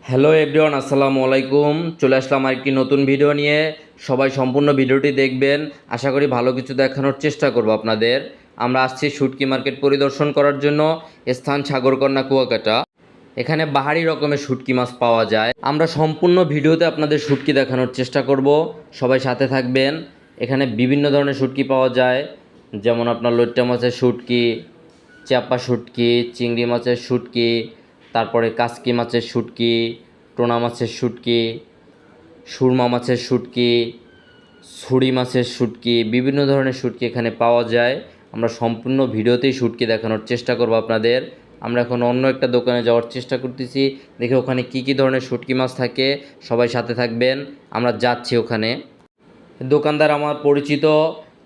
Hello everyone, আসসালামু আলাইকুম। চলে আসলাম আরেকটি নতুন ভিডিও নিয়ে। সবাই সম্পূর্ণ ভিডিওটি দেখবেন। আশা করি ভালো কিছু দেখানোর চেষ্টা করব আপনাদের। আমরা আসছি শুটকি মার্কেট পরিদর্শন করার জন্য। স্থান সাগরকন্যা কুয়াকাটা। এখানে বাহারি রকমের শুটকি মাছ পাওয়া যায়। আমরা সম্পূর্ণ ভিডিওতে আপনাদের শুটকি দেখানোর চেষ্টা করব। সবাই সাথে থাকবেন। এখানে বিভিন্ন ধরনের শুটকি পাওয়া যায়, যেমন আপনার লইট্টা মাছের শুটকি, চাপা শুটকি, চিংড়ি মাছের শুটকি, তারপরে কাসকি মাছের শুটকি, টোনা মাছের শুটকি, সুরমা মাছের শুটকি, ছুরি মাছের শুটকি, বিভিন্ন ধরনের শুটকি এখানে পাওয়া যায়। আমরা সম্পূর্ণ ভিডিওতেই শুটকি দেখানোর চেষ্টা করব আপনাদের। আমরা এখন অন্য একটা দোকানে যাওয়ার চেষ্টা করতেছি, দেখে ওখানে কি কি ধরনের শুটকি মাছ থাকে। সবাই সাথে থাকবেন, আমরা যাচ্ছি ওখানে। দোকানদার আমার পরিচিত,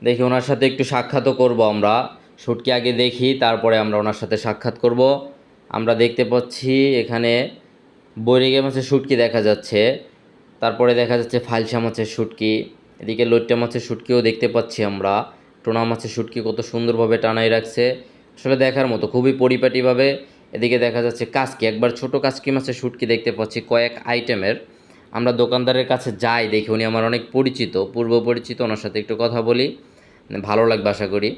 দেখি ওনার সাথে একটু সাক্ষাৎও করব। আমরা শুটকি আগে দেখি, তারপরে আমরা ওনার সাথে সাক্ষাৎ করব। আমরা দেখতে পাচ্ছি এখানে বৈরিগে মাছের শুটকি দেখা যাচ্ছে, তারপরে দেখা যাচ্ছে ফালসা মাছের শুটকি, এদিকে লইট্টা মাছের শুটকিও দেখতে পাচ্ছি আমরা। টোনা মাছের শুটকি কত সুন্দরভাবে টানাই রাখছে, আসলে দেখার মতো, খুবই পরিপাটিভাবে। এদিকে দেখা যাচ্ছে কাসকি, একবার ছোট কাসকি মাছের শুটকি দেখতে পাচ্ছি কয়েক আইটেমের। আমরা দোকানদারের কাছে যাই, দেখি উনি আমার অনেক পরিচিত, পূর্ব পরিচিত। ওনার সাথে একটু কথা বলি, ভালো লাগবে আশা করি।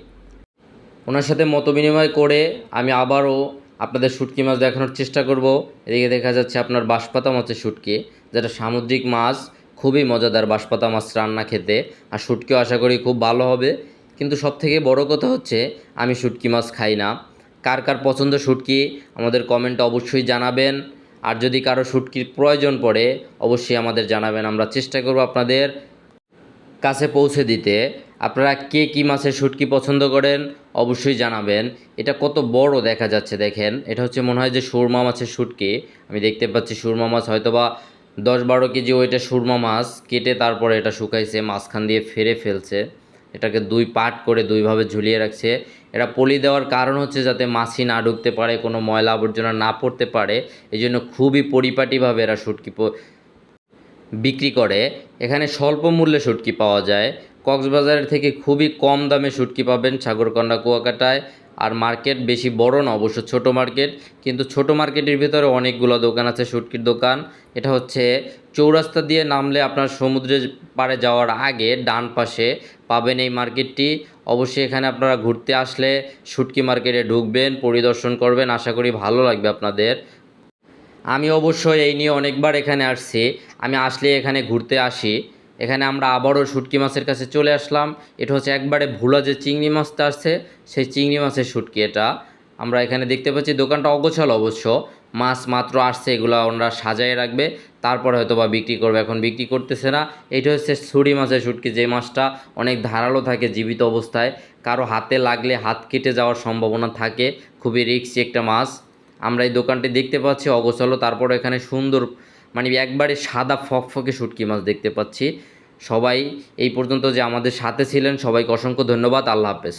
ওনার সাথে মত বিনিময় করে আমি আবারও আপনাদের শুটকি মাছ দেখানোর চেষ্টা করব। এদিকে দেখা যাচ্ছে আপনার বাঁশপাতা মাছের শুটকি, যেটা সামুদ্রিক মাছ, খুবই মজাদার বাঁশপাতা মাছ রান্না খেতে। আর শুটকিও আশা করি খুব ভালো হবে। কিন্তু সবথেকে বড় কথা হচ্ছে আমি শুটকি মাছ খাই না। কার কার পছন্দ শুটকি আমাদের কমেন্টে অবশ্যই জানাবেন। আর যদি কারো শুটকির প্রয়োজন পড়ে অবশ্যই আমাদের জানাবেন, আমরা চেষ্টা করব আপনাদের কাছে পৌঁছে দিতে। আপনারা কে কী মাছের শুটকি পছন্দ করেন অবশ্যই জানাবেন। এটা কত বড় দেখা যাচ্ছে, দেখেন। এটা হচ্ছে মনে হয় যে সুরমা মাছের শুটকি। আমি দেখতে পাচ্ছি সুরমা মাছ, হয়তোবা 10-12 কেজি ওইটা সুরমা মাছ কেটে তারপরে এটা শুকাইছে, মাঝখান দিয়ে ফেরে ফেলছে। এটাকে দুই পার্ট করে দুইভাবে ঝুলিয়ে রাখছে। এটা পলি দেওয়ার কারণ হচ্ছে যাতে মাছি না ঢুকতে পারে, কোনো ময়লা আবর্জনা না পড়তে পারে। এই জন্য খুবই পরিপাটিভাবে এরা শুটকি বিক্রি করে। এখানে স্বল্প মূল্যে শুটকি পাওয়া যায়। কক্সবাজারের থেকে খুবই কম দামে শুটকি পাবেন সাগরকন্যা কুয়াকাটায়। আর মার্কেট বেশি বড় না, অবশ্য ছোট মার্কেট, কিন্তু ছোট মার্কেটের ভিতরে অনেকগুলো দোকান আছে শুটকির দোকান। এটা হচ্ছে চৌরাস্তা দিয়ে নামলে আপনার সমুদ্রের পাড়ে যাওয়ার আগে ডান পাশে পাবেন এই মার্কেটটি। অবশ্যই এখানে আপনারা ঘুরতে আসলে শুটকি মার্কেটে ঢুকবেন, পরিদর্শন করবেন, আশা করি ভালো লাগবে আপনাদের। আমি অবশ্যই এই নিয়ে অনেকবার এখানে আসছি। আমি আসলে এখানে ঘুরতে আসি। এখানে আমরা আবারও শুটকি মাছের কাছে চলে আসলাম। এটা হচ্ছে একবারে ভুলা যে চিংড়ি মাছটা আসছে, সেই চিংড়ি মাছের শুটকি এটা। আমরা এখানে দেখতে পাচ্ছি দোকানটা অগোছালো অবশ্য, মাছ মাত্র আসছে, এগুলো ওনারা সাজায় রাখবে, তারপরে হয়তো বা বিক্রি করবে, এখন বিক্রি করতেছে না। এইটা হচ্ছে ছুরি মাছের শুটকি, যে মাছটা অনেক ধারালো থাকে জীবিত অবস্থায়, কারো হাতে লাগলে হাত কেটে যাওয়ার সম্ভাবনা থাকে, খুবই রিস্কি একটা মাছ। আমরা এই দোকানটি দেখতে পাচ্ছি অগোছালো, তারপর এখানে সুন্দর, মানে একবারে সাদা ফকফকে শুটকি মাছ দেখতে পাচ্ছি। সবাই এই পর্যন্ত যে আমাদের সাথে ছিলেন সবাইকে অসংখ্য ধন্যবাদ। আল্লাহ হাফেজ।